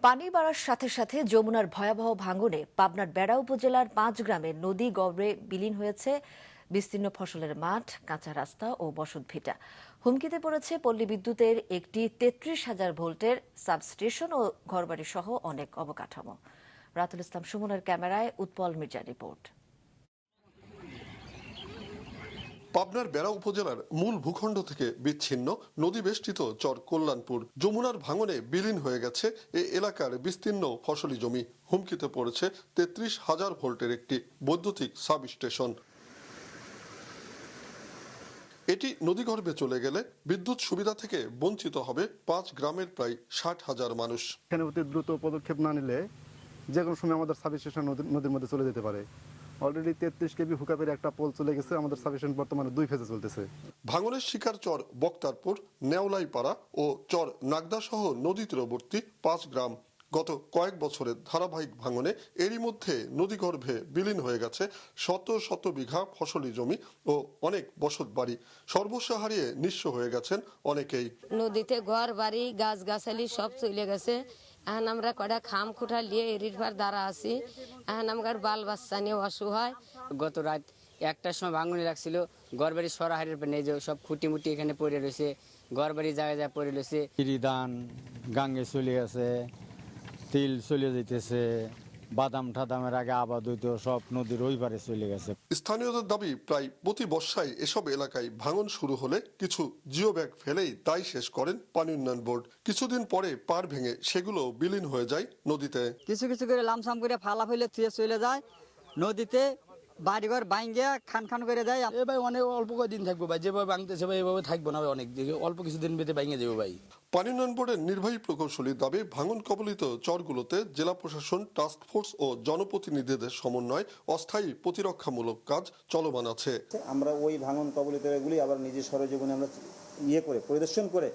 পানি বাড়ার সাথে সাথে যমুনার ভয়াবহ ভাঙনে পাবনার বেড়া উপজেলার 5 গ্রামের নদী গর্ভে বিলীন হয়েছে বিস্তীর্ণ ফসলের মাঠ, কাঁচা রাস্তা ও বসতভিটা। হুমকিতে পড়েছে পল্লী বিদ্যুতের একটি 33,000 ভোল্টের সাবস্টেশন ও ঘরবাড়ি সহ অনেক অবকাঠামো। রাতুল ইসলাম সুমনের ক্যামেরায় উৎপল মির্জার রিপোর্ট। পাবনার বেড়া উপজেলার মূল ভূখণ্ড থেকে বিচ্ছিন্ন নদী বেষ্টিত চর কল্যাণপুর যমুনার ভাঙনে বিলীন হয়ে গেছে এই এলাকার বিস্তীর্ণ ফসলি জমি। হুমকিতে পড়েছে 33,000 ভোল্টের একটি বৈদ্যুতিক সাব স্টেশন। এটি নদীগর্ভে চলে গেলে বিদ্যুৎ সুবিধা থেকে বঞ্চিত হবে 5 গ্রামের প্রায় 60,000 মানুষ। এখানে অতি দ্রুত পদক্ষেপ না নিলে যে কোনো সময় আমাদের সাব স্টেশন নদীর মধ্যে চলে যেতে পারে। অলরেডি 33 কেবি হুকাপের একটা পোল চলে গেছে। আমাদের সাব স্টেশন বর্তমানে 2 ফেজে চলতেছে। ভাঙনের শিকার চর বক্তারপুর, নেওলাইপাড়া ও চর নাগদা সহ নদী তীরবর্তী 5 গ্রাম। গত কয়েক বছরের ধারাবাহিক ভাঙনে এরই মধ্যে নদীগর্ভে বিলীন হয়ে গেছে শত শত বিঘা ফসলি জমি ও অনেক বসত বাড়ি। সর্বস্ব হারিয়ে নিঃস্ব হয়ে গেছেন অনেকেই। নদীতে ঘর বাড়ি গাছ গাছালি সব চলে গেছে। এখন আমরা কটা খাম খুঁটা নিয়ে এরির পার দাঁড়া আছি। এখন আমার বাল বাচ্চা নিয়ে অসহায়। গত রাত 1টার সময় ভাঙনে লাগছিল, ঘর বাড়ি সরাহারের পর নেই যে সব খুঁটি মুটি এখানে পড়ে রয়েছে, ঘর বাড়ি জায়গায় জায়গায় পড়ে রয়েছে। ধান গাঙ্গে চলে গেছে, তিল চলে যেতেছে, বাদাম ঠাদামের আগে আবাদ হইতো সব নদীর ওই পারে চলে গেছে। স্থানীয়দের দাবি, প্রায় প্রতি বর্ষায় এসব এলাকায় ভাঙন শুরু হলে কিছু জিও ব্যাগ ফেলেই দায় শেষ করেন পানি উন্নয়ন বোর্ড। কিছুদিন পরে পার ভেঙে সেগুলো বিলীন হয়ে যায় নদীতে। কিছু কিছু করে লামসাম করে ফালা ফেলে থুয়ে চলে যায় নদীতে। বাড়িঘর ভাঙ্গিয়া খান খান করে দেয়। এ ভাই অনেক অল্প কয়েকদিন থাকবো ভাই, যেভাবে ভাঙতেছে ভাই এভাবে থাকবো না ভাই, অনেক দিকে অল্প কিছুদিন বেঁধে ভাঙে যাবো ভাই। পানি উন্নয়ন বোর্ডের নির্বাহী প্রকৌশলীর দাবি, ভাঙন কবলিত চরগুলোতে জেলা প্রশাসন, টাস্ক ফোর্স ও জনপ্রতিনিধিদের সমন্বয় অস্থায়ী প্রতিরক্ষামূলক কাজ চলমান আছে। আমরা ওই ভাঙন কবলিত এগুলি আবার নিজের সরজীবনে আমরা পরিদর্শন করে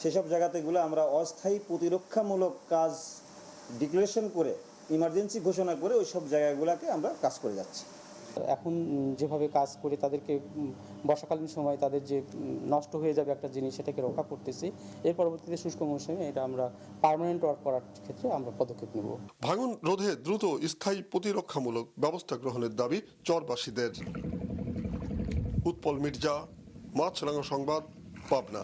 সেসব জায়গাতেগুলো আমরা অস্থায়ী প্রতিরক্ষামূলক কাজ ডিক্লারেশন করে ইমার্জেন্সি ঘোষণা করে ওই সব জায়গাগুলোকে আমরা কাজ করে যাচ্ছি। এখন যেভাবে কাজ করে তাদেরকে বর্ষাকালীন সময় তাদের যে নষ্ট হয়ে যাবে একটা জিনিস, সেটাকে রক্ষা করতেছি। এর পরবর্তীতে শুষ্ক মৌসুমে এটা আমরা পার্মানেন্ট ওয়ার্ক করার ক্ষেত্রে আমরা পদক্ষেপ নেব। ভাঙন রোধে দ্রুত স্থায়ী প্রতিরক্ষামূলক ব্যবস্থা গ্রহণের দাবি চরবাসীদের। উৎপল মির্জা, মাছরাঙা সংবাদ, পাবনা।